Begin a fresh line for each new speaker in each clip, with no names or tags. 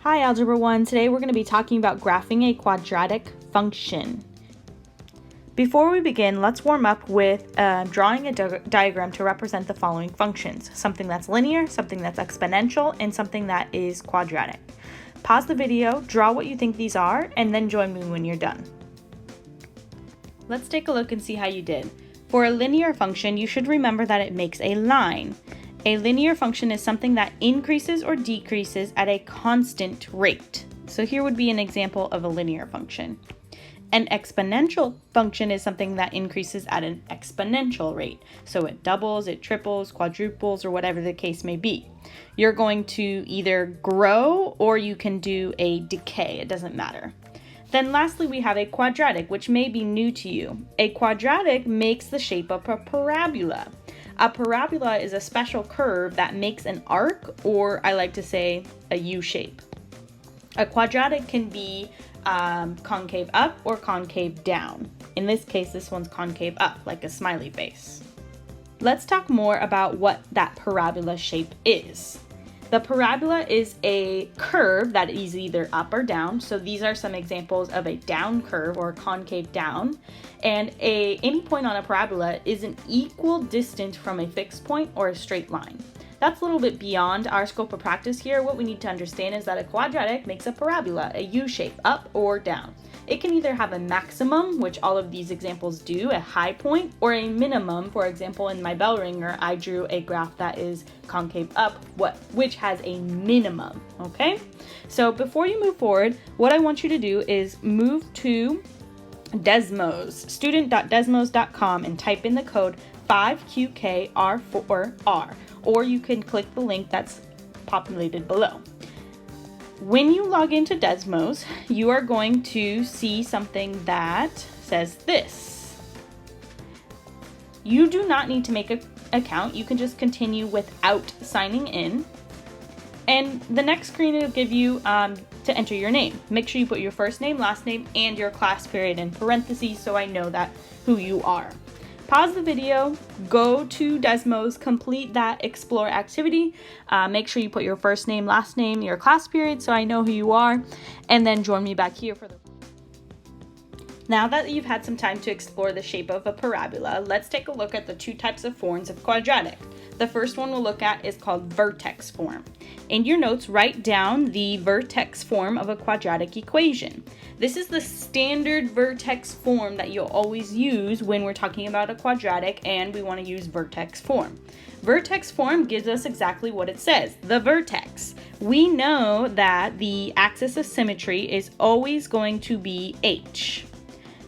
Hi Algebra 1, today we're going to be talking about graphing a quadratic function. Before we begin, let's warm up with drawing a diagram to represent the following functions. Something that's linear, something that's exponential, and something that is quadratic. Pause the video, draw what you think these are, and then join me when you're done. Let's take a look and see how you did. For a linear function, you should remember that it makes a line. A linear function is something that increases or decreases at a constant rate. So here would be an example of a linear function. An exponential function is something that increases at an exponential rate. So it doubles, it triples, quadruples, or whatever the case may be. You're going to either grow or you can do a decay. It doesn't matter. Then lastly, we have a quadratic, which may be new to you. A quadratic makes the shape of a parabola. A parabola is a special curve that makes an arc, or I like to say a U shape. A quadratic can be concave up or concave down. In this case, this one's concave up, like a smiley face. Let's talk more about what that parabola shape is. The parabola is a curve that is either up or down. So these are some examples of a down curve or concave down. And any point on a parabola is an equal distance from a fixed point or a straight line. That's a little bit beyond our scope of practice here. What we need to understand is that a quadratic makes a parabola, a U shape, up or down. It can either have a maximum, which all of these examples do, a high point, or a minimum. For example, in my bell ringer, I drew a graph that is concave up, which has a minimum, okay? So before you move forward, what I want you to do is move to Desmos, student.desmos.com, and type in the code 5QKR4R, or you can click the link that's populated below. When you log into Desmos, you are going to see something that says this. You do not need to make an account. You can just continue without signing in. And the next screen will give you to enter your name. Make sure you put your first name, last name, and your class period in parentheses so I know that who you are. Pause the video, go to Desmos, complete that explore activity. Make sure you put your first name, last name, your class period so I know who you are, and then join me back here for the... Now that you've had some time to explore the shape of a parabola, let's take a look at the two types of forms of quadratic. The first one we'll look at is called vertex form. In your notes, write down the vertex form of a quadratic equation. This is the standard vertex form that you'll always use when we're talking about a quadratic and we want to use vertex form. Vertex form gives us exactly what it says, the vertex. We know that the axis of symmetry is always going to be h.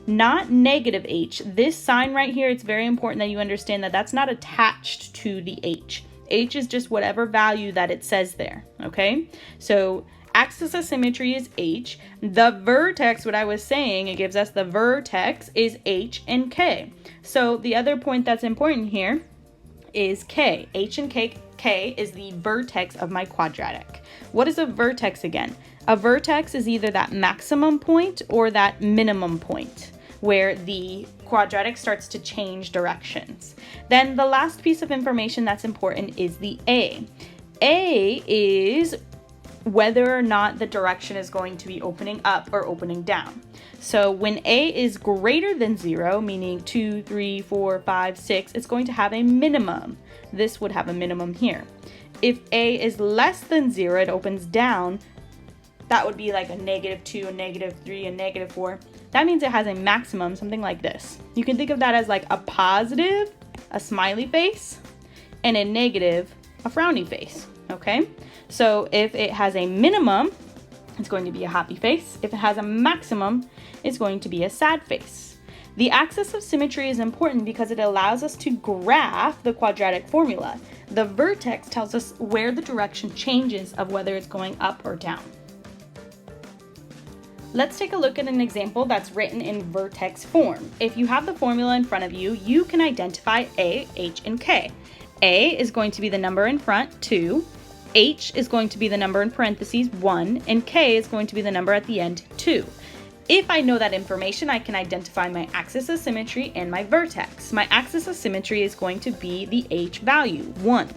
Not negative h. This sign right here, it's very important that you understand that that's not attached to the h. H is just whatever value that it says there, okay? So axis of symmetry is h. The vertex, what I was saying, it gives us the vertex is h and k. So the other point that's important here is k. H and k is the vertex of my quadratic. What is a vertex again? A vertex is either that maximum point or that minimum point, where the quadratic starts to change directions. Then the last piece of information that's important is the A. A is whether or not the direction is going to be opening up or opening down. So when A is greater than 0, meaning 2, 3, 4, 5, 6, it's going to have a minimum. This would have a minimum here. If A is less than 0, it opens down. That would be like a -2, a -3, a -4. That means it has a maximum, something like this. You can think of that as like a positive, a smiley face, and a negative, a frowny face, okay? So if it has a minimum, it's going to be a happy face. If it has a maximum, it's going to be a sad face. The axis of symmetry is important because it allows us to graph the quadratic formula. The vertex tells us where the direction changes of whether it's going up or down. Let's take a look at an example that's written in vertex form. If you have the formula in front of you, you can identify A, H, and K. A is going to be the number in front, 2. H is going to be the number in parentheses, 1. And K is going to be the number at the end, 2. If I know that information, I can identify my axis of symmetry and my vertex. My axis of symmetry is going to be the H value, 1.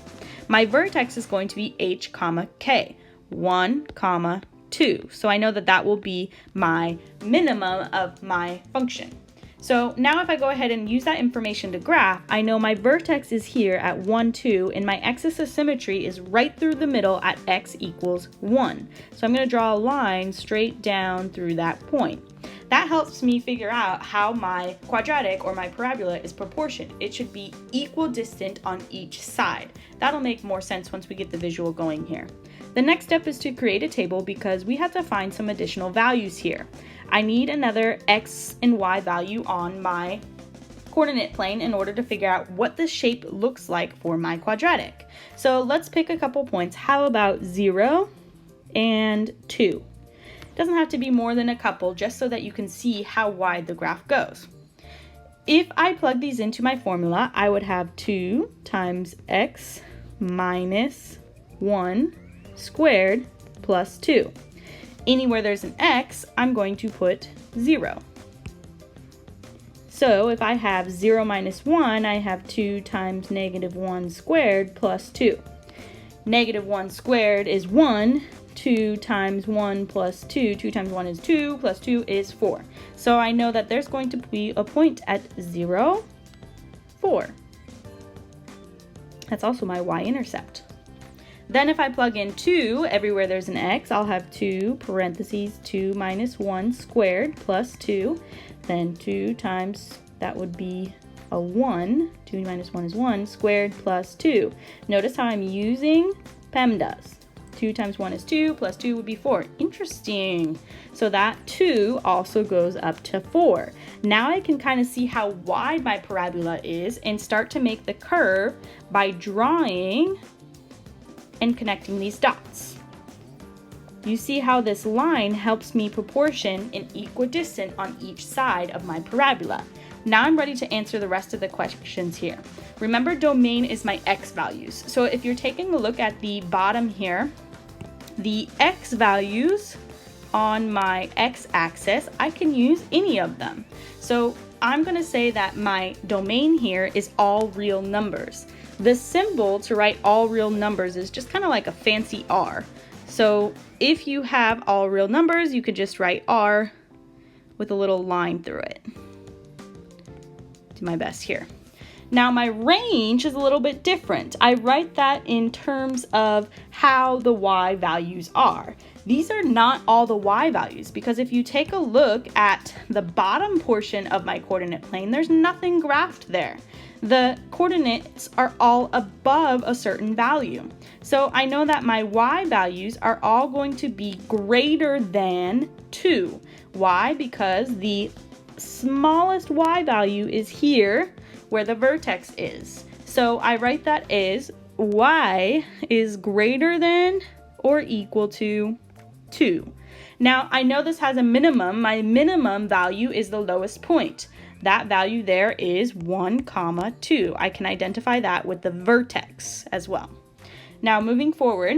My vertex is going to be H, K, 1, 2. 2. So I know that that will be my minimum of my function. So now if I go ahead and use that information to graph, I know my vertex is here at 1, 2, and my axis of symmetry is right through the middle at x equals 1. So I'm going to draw a line straight down through that point. That helps me figure out how my quadratic or my parabola is proportioned. It should be equidistant on each side. That'll make more sense once we get the visual going here. The next step is to create a table because we have to find some additional values here. I need another x and y value on my coordinate plane in order to figure out what the shape looks like for my quadratic. So let's pick a couple points. How about 0 and 2? Doesn't have to be more than a couple, just so that you can see how wide the graph goes. If I plug these into my formula, I would have 2 times x minus 1 squared plus 2. Anywhere there's an x, I'm going to put 0. So if I have 0 minus 1, I have 2 times negative 1 squared plus 2. Negative 1 squared is 1. 2 times 1 plus 2, 2 times 1 is 2, plus 2 is 4. So I know that there's going to be a point at 0, 4. That's also my y-intercept. Then if I plug in 2, everywhere there's an x, I'll have 2 parentheses 2 minus 1 squared plus 2. Then 2 times, that would be a 1. 2 minus 1 is 1 squared plus 2. Notice how I'm using PEMDAS. 2 times 1 is 2, plus 2 would be 4. Interesting. So that 2 also goes up to 4. Now I can kind of see how wide my parabola is and start to make the curve by drawing and connecting these dots. You see how this line helps me proportion and equidistant on each side of my parabola. Now I'm ready to answer the rest of the questions here. Remember, domain is my x values. So if you're taking a look at the bottom here, the x values on my x-axis, I can use any of them. So I'm going to say that my domain here is all real numbers. The symbol to write all real numbers is just kind of like a fancy R. So if you have all real numbers, you could just write R with a little line through it. Do my best here. Now my range is a little bit different. I write that in terms of how the y values are. These are not all the y values, because if you take a look at the bottom portion of my coordinate plane, there's nothing graphed there. The coordinates are all above a certain value. So I know that my y values are all going to be greater than 2. Why? Because the smallest y value is here where the vertex is. So I write that as y is greater than or equal to 2. Now I know this has a minimum. My minimum value is the lowest point. That value there is 1, 2. I can identify that with the vertex as well. Now moving forward,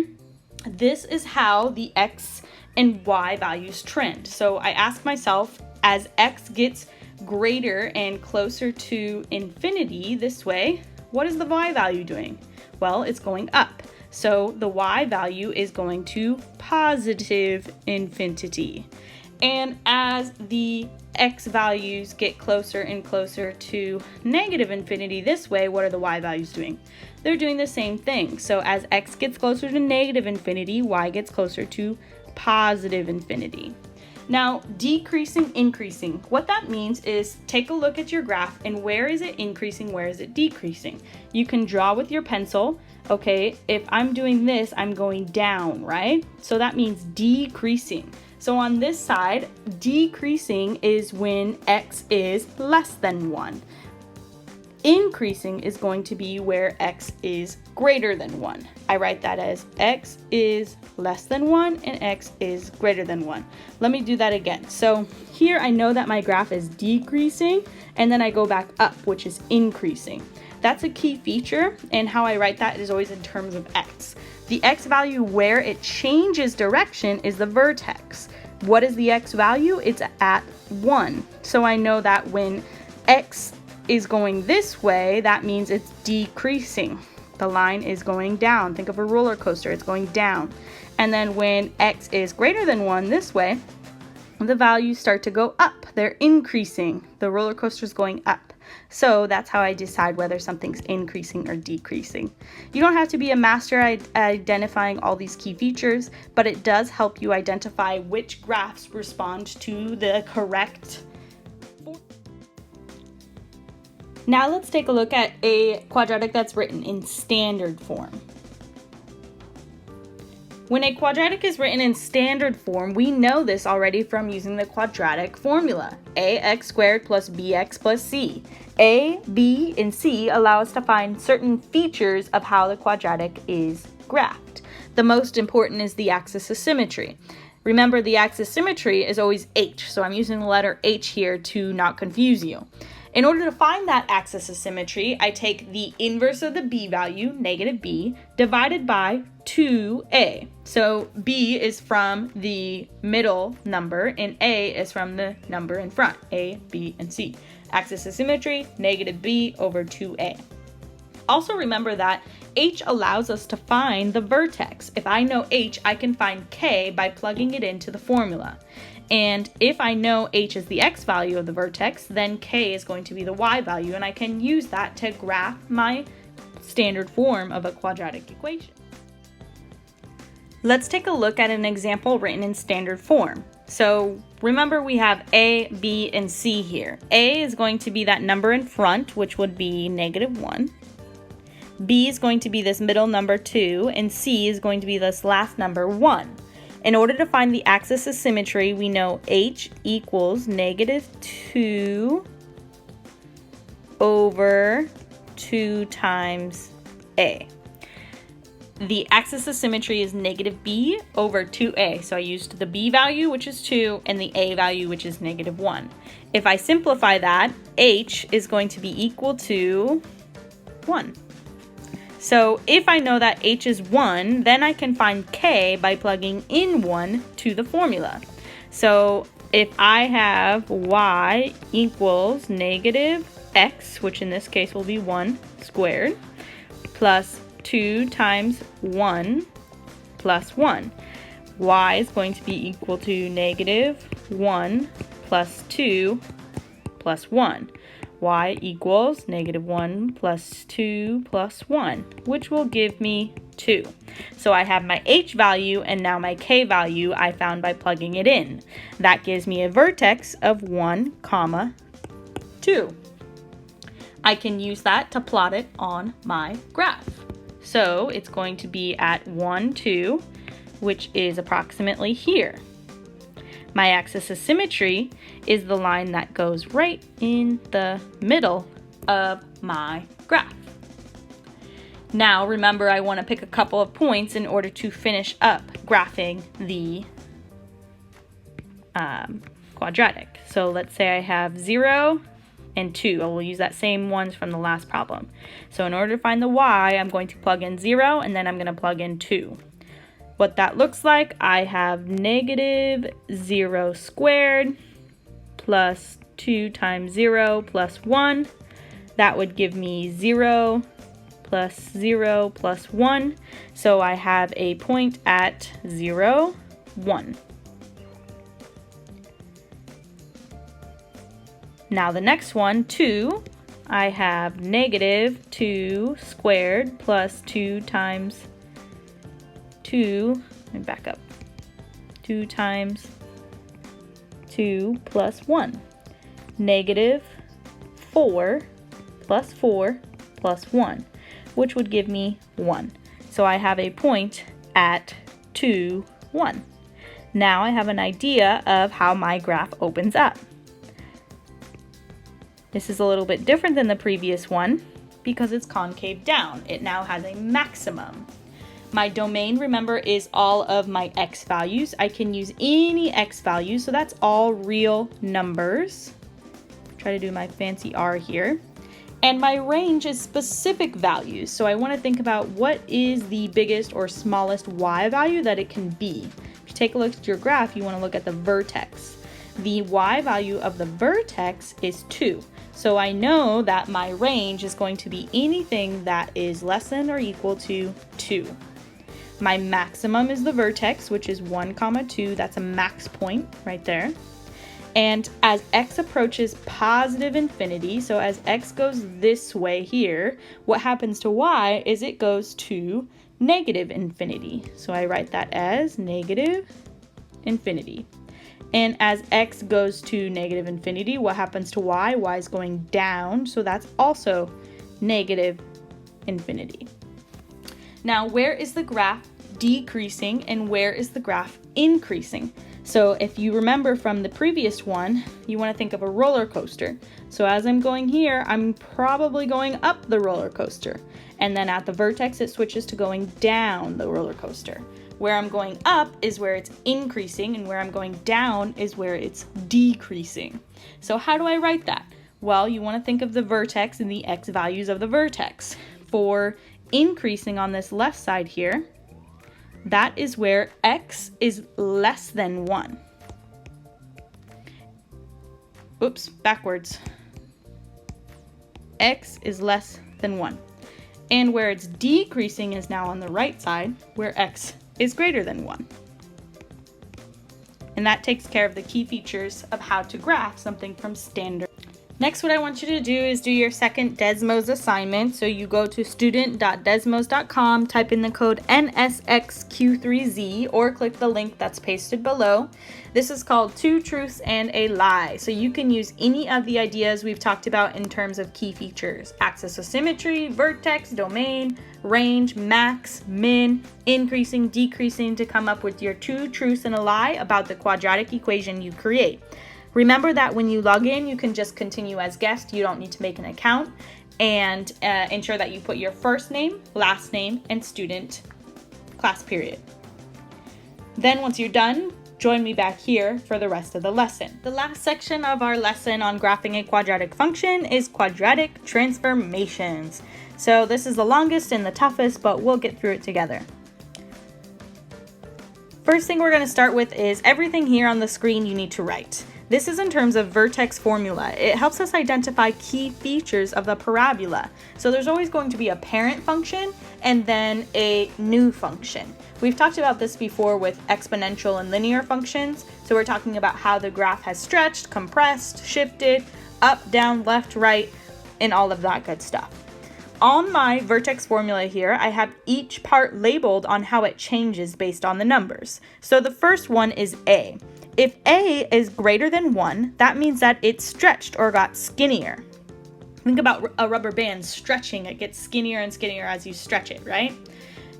this is how the x and y values trend. So I ask myself, as x gets greater and closer to infinity this way, what is the y value doing? Well, it's going up. So the y value is going to positive infinity. And as the x values get closer and closer to negative infinity this way, what are the y values doing? They're doing the same thing. So as x gets closer to negative infinity, y gets closer to positive infinity. Now, decreasing, increasing. What that means is take a look at your graph and where is it increasing, where is it decreasing? You can draw with your pencil. Okay, if I'm doing this, I'm going down, right? So that means decreasing. So on this side, decreasing is when x is less than 1. Increasing is going to be where x is greater than 1. I write that as x is less than 1 and x is greater than 1. Let me do that again. So here I know that my graph is decreasing, and then I go back up, which is increasing. That's a key feature, and how I write that is always in terms of x. The x value where it changes direction is the vertex. What is the x value? It's at 1. So I know that when x is going this way, that means it's decreasing. The line is going down. Think of a roller coaster, it's going down. And then when x is greater than 1 this way, the values start to go up. They're increasing. The roller coaster is going up. So that's how I decide whether something's increasing or decreasing. You don't have to be a master at identifying all these key features, but it does help you identify which graphs respond to the correct. Now let's take a look at a quadratic that's written in standard form. When a quadratic is written in standard form, we know this already from using the quadratic formula. ax squared plus bx plus c. A, b, and c allow us to find certain features of how the quadratic is graphed. The most important is the axis of symmetry. Remember, the axis of symmetry is always h, so I'm using the letter h here to not confuse you. In order to find that axis of symmetry, I take the inverse of the b value, negative b, divided by 2a. So b is from the middle number and a is from the number in front, a, b, and c. Axis of symmetry, negative b over 2a. Also remember that h allows us to find the vertex. If I know h, I can find k by plugging it into the formula. And if I know h is the x value of the vertex, then k is going to be the y value, and I can use that to graph my standard form of a quadratic equation. Let's take a look at an example written in standard form. So remember, we have a, b, and c here. A is going to be that number in front, which would be negative 1. B is going to be this middle number 2, and c is going to be this last number 1. In order to find the axis of symmetry, we know h equals negative 2 over 2 times a. The axis of symmetry is negative b over 2a. So I used the b value, which is 2, and the a value, which is negative 1. If I simplify that, h is going to be equal to 1. So if I know that h is 1, then I can find k by plugging in 1 to the formula. So if I have y equals negative x, which in this case will be 1 squared, plus 2 times 1 plus 1. Y is going to be equal to negative 1 plus 2 plus 1. Y equals negative 1 plus 2 plus 1, which will give me 2. So I have my h value and now my k value I found by plugging it in. That gives me a vertex of 1, 2. I can use that to plot it on my graph. So it's going to be at 1, 2, which is approximately here. My axis of symmetry is the line that goes right in the middle of my graph. Now remember, I want to pick a couple of points in order to finish up graphing the quadratic. So let's say I have 0 and 2. I will use that same ones from the last problem. So in order to find the y, I'm going to plug in 0 and then I'm going to plug in 2. What that looks like, I have negative 0 squared plus 2 times 0 plus 1. That would give me 0 plus 0 plus 1. So I have a point at 0, 1. Now the next one, 2, I have negative 2 squared plus 2 times 2, let me back up, 2 times 2 plus 1, negative 4 plus 4 plus 1, which would give me 1. So I have a point at 2, 1. Now I have an idea of how my graph opens up. This is a little bit different than the previous one because it's concave down. It now has a maximum. My domain, remember, is all of my x values. I can use any x values, so that's all real numbers. Try to do my fancy R here. And my range is specific values, so I want to think about what is the biggest or smallest y value that it can be. If you take a look at your graph, you want to look at the vertex. The y value of the vertex is 2. So I know that my range is going to be anything that is less than or equal to 2. My maximum is the vertex, which is 1, 2. That's a max point right there. And as x approaches positive infinity, so as x goes this way here, what happens to y is it goes to negative infinity. So I write that as negative infinity. And as x goes to negative infinity, what happens to y? Y is going down, so that's also negative infinity. Now, where is the graph decreasing and where is the graph increasing? So if you remember from the previous one, you want to think of a roller coaster. So as I'm going here, I'm probably going up the roller coaster. And then at the vertex, it switches to going down the roller coaster. Where I'm going up is where it's increasing, and where I'm going down is where it's decreasing. So how do I write that? Well, you want to think of the vertex and the x values of the vertex. For increasing on this left side here, that is where x is less than 1. Oops, backwards. X is less than 1. And where it's decreasing is now on the right side, where x is greater than 1. And that takes care of the key features of how to graph something from standard. Next, what I want you to do is do your second Desmos assignment. So you go to student.desmos.com, type in the code NSXQ3Z, or click the link that's pasted below. This is called 2 truths and a lie. So you can use any of the ideas we've talked about in terms of key features: axis of symmetry, vertex, domain, range, max, min, increasing, decreasing, to come up with your 2 truths and a lie about the quadratic equation you create. Remember that when you log in, you can just continue as guest. You don't need to make an account, and ensure that you put your first name, last name, and student, class period. Then once you're done, join me back here for the rest of the lesson. The last section of our lesson on graphing a quadratic function is quadratic transformations. So this is the longest and the toughest, but we'll get through it together. First thing we're going to start with is everything here on the screen you need to write. This is in terms of vertex formula. It helps us identify key features of the parabola. So there's always going to be a parent function and then a new function. We've talked about this before with exponential and linear functions. So we're talking about how the graph has stretched, compressed, shifted, up, down, left, right, and all of that good stuff. On my vertex formula here, I have each part labeled on how it changes based on the numbers. So the first one is A. If A is greater than 1, that means that it stretched or got skinnier. Think about a rubber band stretching. It gets skinnier and skinnier as you stretch it, right?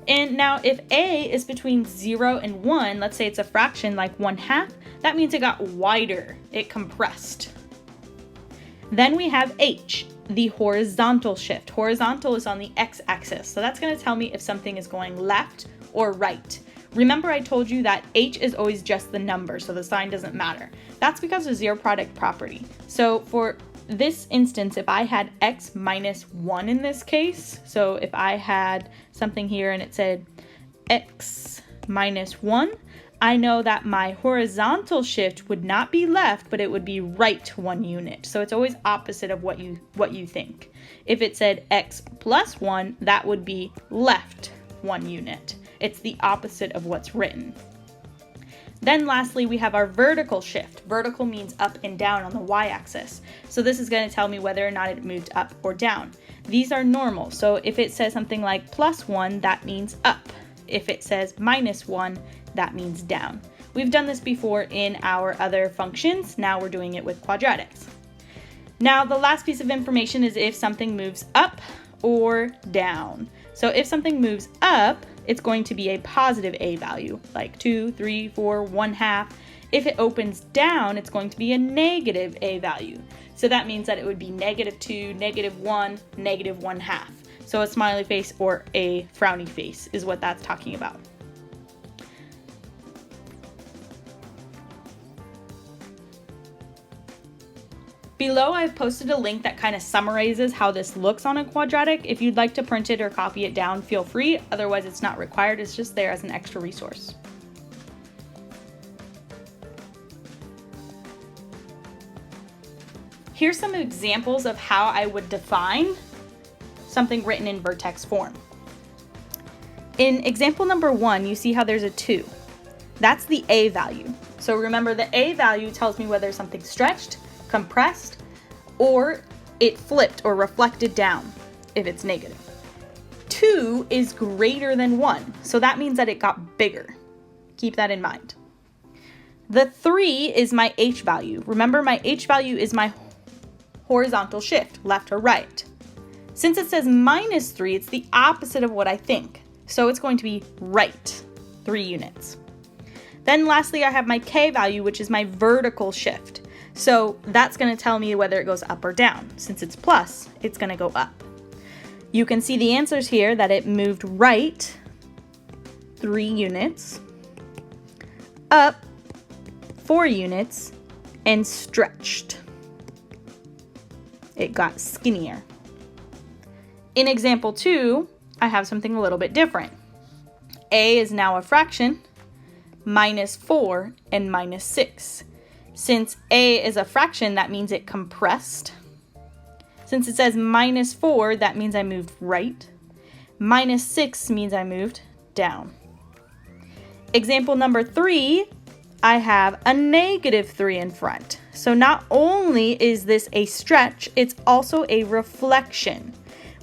And now if A is between 0 and 1, let's say it's a fraction like 1/2, that means it got wider. It compressed. Then we have H, the horizontal shift. Horizontal is on the x-axis, so that's going to tell me if something is going left or right. Remember I told you that H is always just the number, so the sign doesn't matter. That's because of zero product property. So for this instance, if I had x minus 1 in this case, so if I had something here and it said x minus 1, I know that my horizontal shift would not be left, but it would be right 1 unit. So it's always opposite of what you think. If it said x plus 1, that would be left 1 unit. It's the opposite of what's written. Then lastly, we have our vertical shift. Vertical means up and down on the y-axis. So this is going to tell me whether or not it moved up or down. These are normal. So if it says something like plus 1, that means up. If it says minus 1, that means down. We've done this before in our other functions. Now we're doing it with quadratics. Now the last piece of information is if something moves up or down. So if something moves up, it's going to be a positive a value, like 2, 3, 4, 1/2. If it opens down, it's going to be a negative a value. So that means that it would be -2, -1, -1/2. So a smiley face or a frowny face is what that's talking about. Below, I've posted a link that kind of summarizes how this looks on a quadratic. If you'd like to print it or copy it down, feel free. Otherwise, it's not required. It's just there as an extra resource. Here's some examples of how I would define something written in vertex form. In example number 1, you see how there's a 2. That's the A value. So remember, the A value tells me whether something's stretched, compressed, or it flipped or reflected down if it's negative. 2 is greater than 1, so that means that it got bigger. Keep that in mind. The 3 is my H value. Remember, my H value is my horizontal shift, left or right. Since it says -3, it's the opposite of what I think. So it's going to be right, 3 units. Then lastly, I have my K value, which is my vertical shift. So that's going to tell me whether it goes up or down. Since it's plus, it's going to go up. You can see the answers here that it moved right 3 units, up 4 units, and stretched. It got skinnier. In example 2, I have something a little bit different. A is now a fraction, -4 and -6. Since A is a fraction, that means it compressed. Since it says -4, that means I moved right. -6 means I moved down. Example number 3, I have a -3 in front. So not only is this a stretch, it's also a reflection.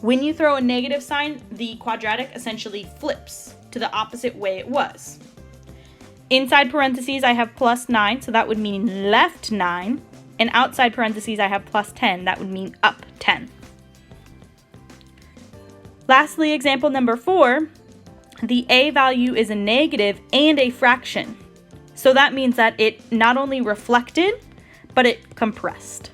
When you throw a negative sign, the quadratic essentially flips to the opposite way it was. Inside parentheses, I have +9, so that would mean left 9. And outside parentheses, I have +10, that would mean up 10. Lastly, example number 4, the A value is a negative and a fraction. So that means that it not only reflected, but it compressed.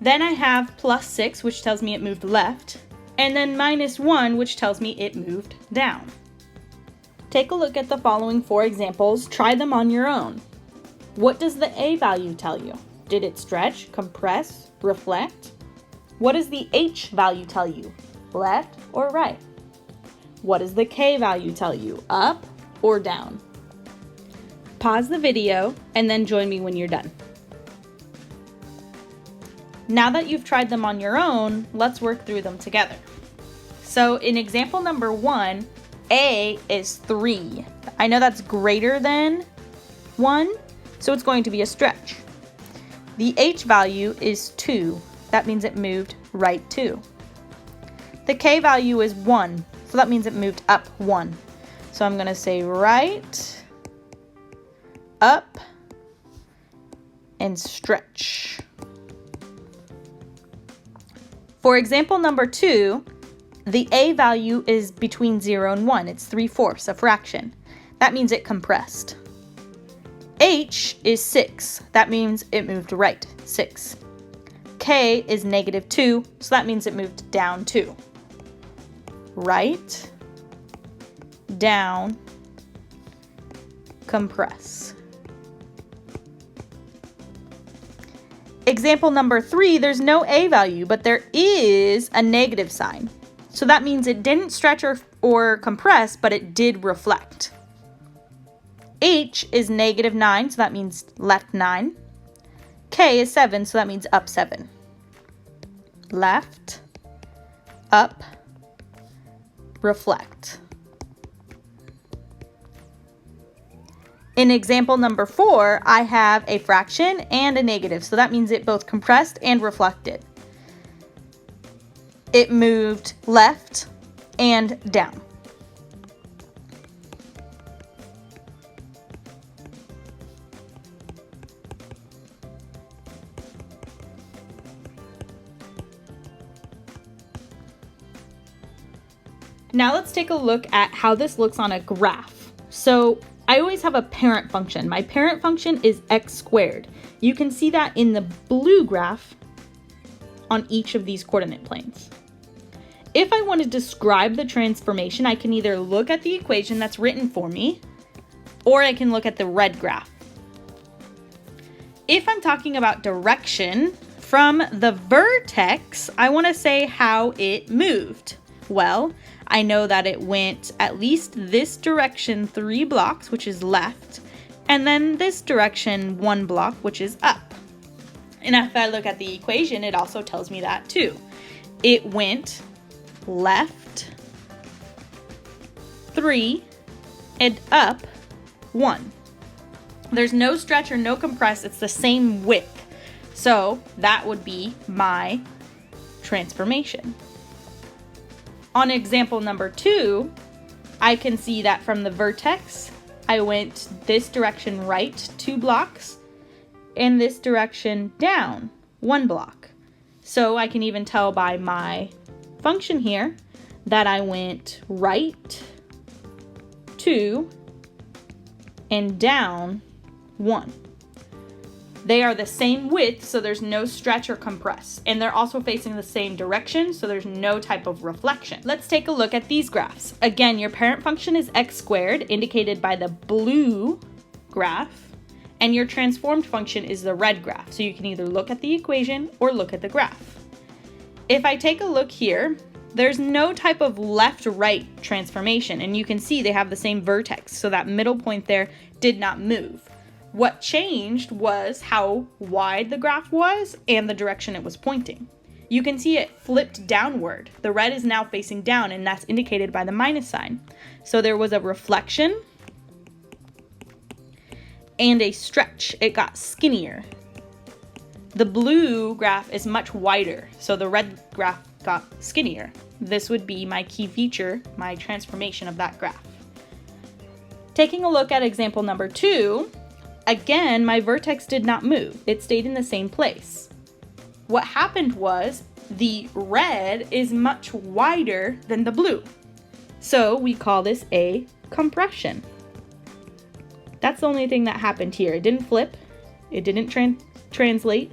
Then I have +6, which tells me it moved left, and then -1, which tells me it moved down. Take a look at the following 4 examples. Try them on your own. What does the A value tell you? Did it stretch, compress, reflect? What does the H value tell you? Left or right? What does the K value tell you? Up or down? Pause the video and then join me when you're done. Now that you've tried them on your own, let's work through them together. So in example number 1, A is 3. I know that's greater than 1, so it's going to be a stretch. The H value is 2. That means it moved right 2. The K value is 1, so that means it moved up 1. So I'm going to say right, up, and stretch. For example number 2, the A value is between 0 and 1. It's 3/4, a fraction. That means it compressed. H is 6. That means it moved right, 6. K is -2, so that means it moved down 2. Right, down, compress. Example number 3, there's no A value, but there is a negative sign. So that means it didn't stretch or compress, but it did reflect. H is -9, so that means left 9. K is 7, so that means up 7. Left, up, reflect. In example number 4, I have a fraction and a negative, so that means it both compressed and reflected. It moved left and down. Now let's take a look at how this looks on a graph. So I always have a parent function. My parent function is x squared. You can see that in the blue graph on each of these coordinate planes. If I want to describe the transformation, I can either look at the equation that's written for me, or I can look at the red graph. If I'm talking about direction from the vertex, I want to say how it moved. Well, I know that it went at least this direction 3 blocks, which is left, and then this direction 1 block, which is up. And if I look at the equation, it also tells me that too. It went left 3 and up 1. There's no stretch or no compress. It's the same width. So that would be my transformation. On example number 2, I can see that from the vertex, I went this direction right 2 blocks and this direction down 1 block. So I can even tell by my function here that I went right 2 and down 1. They are the same width, so there's no stretch or compress. And they're also facing the same direction, so there's no type of reflection. Let's take a look at these graphs. Again, your parent function is x squared, indicated by the blue graph, and your transformed function is the red graph. So you can either look at the equation or look at the graph. If I take a look here, there's no type of left-right transformation, and you can see they have the same vertex, so that middle point there did not move. What changed was how wide the graph was and the direction it was pointing. You can see it flipped downward. The red is now facing down, and that's indicated by the minus sign. So there was a reflection and a stretch. It got skinnier. The blue graph is much wider, so the red graph got skinnier. This would be my key feature, my transformation of that graph. Taking a look at example number 2, again, my vertex did not move. It stayed in the same place. What happened was the red is much wider than the blue. So we call this a compression. That's the only thing that happened here. It didn't flip. It didn't translate.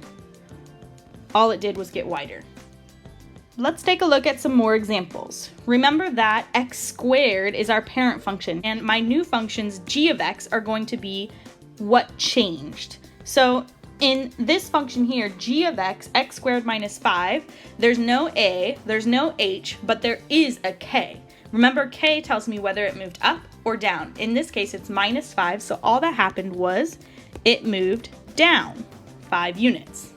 All it did was get wider. Let's take a look at some more examples. Remember that x squared is our parent function, and my new functions g of x are going to be what changed. So in this function here, g of x, x squared minus 5, there's no a, there's no h, but there is a k. Remember, k tells me whether it moved up or down. In this case, it's minus 5, so all that happened was it moved down 5 units.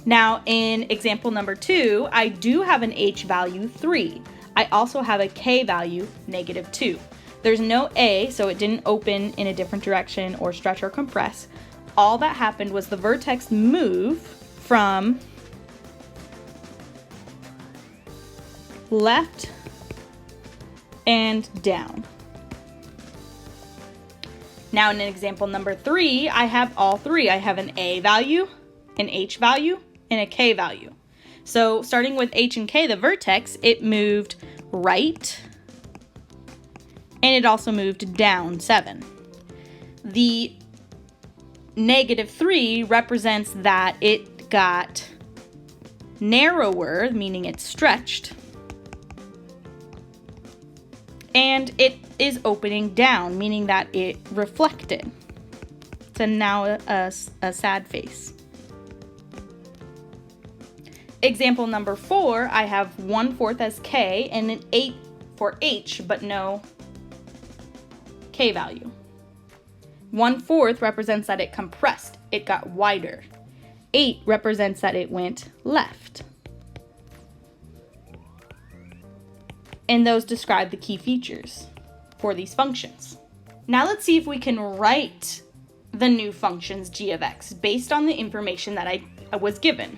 Now, in example number 2, I do have an h value 3. I also have a k value negative 2. There's no a, so it didn't open in a different direction or stretch or compress. All that happened was the vertex moved from left and down. Now in example number 3, I have all 3. I have an a value, an h value, and a k value. So starting with h and k, the vertex, it moved right, and it also moved down 7. The negative 3 represents that it got narrower, meaning it stretched, and it is opening down, meaning that it reflected. So now a sad face. Example number 4, I have 1/4 as k and an 8 for h, but no k value. 1/4 represents that it compressed, it got wider. 8 represents that it went left. And those describe the key features for these functions. Now let's see if we can write the new functions g of x based on the information that I was given.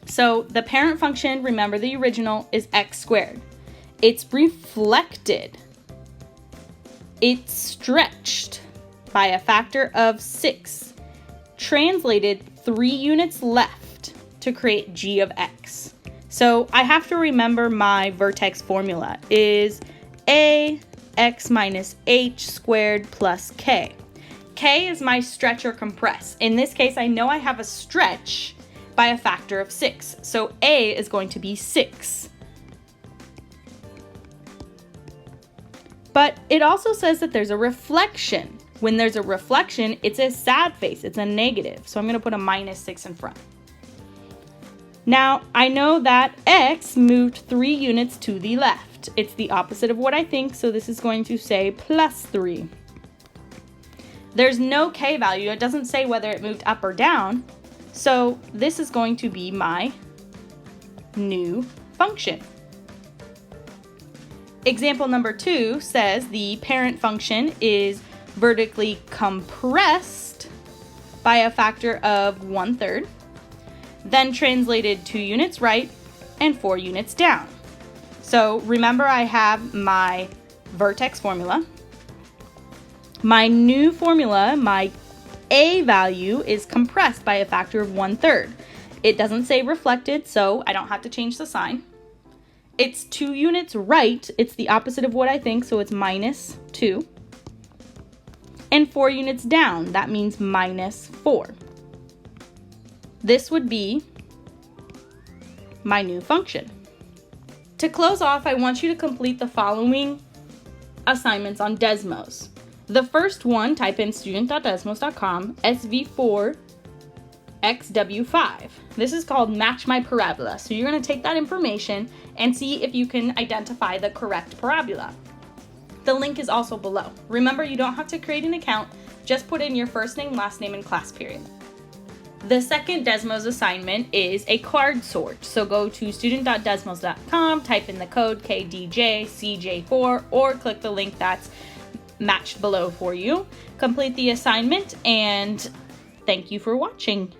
So the parent function, remember the original, is x squared. It's reflected. It's stretched by a factor of 6. Translated 3 units left to create g of x. So I have to remember my vertex formula is a x minus h squared plus k. K is my stretch or compress. In this case, I know I have a stretch by a factor of 6. So a is going to be 6. But it also says that there's a reflection. When there's a reflection, it's a sad face. It's a negative. So I'm going to put a minus 6 in front. Now, I know that x moved 3 units to the left. It's the opposite of what I think, so this is going to say plus 3. There's no k value. It doesn't say whether it moved up or down. So this is going to be my new function. Example number 2 says the parent function is vertically compressed by a factor of 1/3, then translated 2 units right and 4 units down. So remember, I have my vertex formula. My new formula, my a value, is compressed by a factor of 1/3. It doesn't say reflected, so I don't have to change the sign. It's 2 units right. It's the opposite of what I think, so it's -2. And 4 units down, that means -4. This would be my new function. To close off, I want you to complete the following assignments on Desmos. The first one, type in student.desmos.com, SV4 XW5. This is called Match My Parabola. So you're going to take that information and see if you can identify the correct parabola. The link is also below. Remember, you don't have to create an account, just put in your first name, last name, and class period. The second Desmos assignment is a card sort. So go to student.desmos.com, type in the code KDJCJ4, or click the link that's matched below for you. Complete the assignment, and thank you for watching.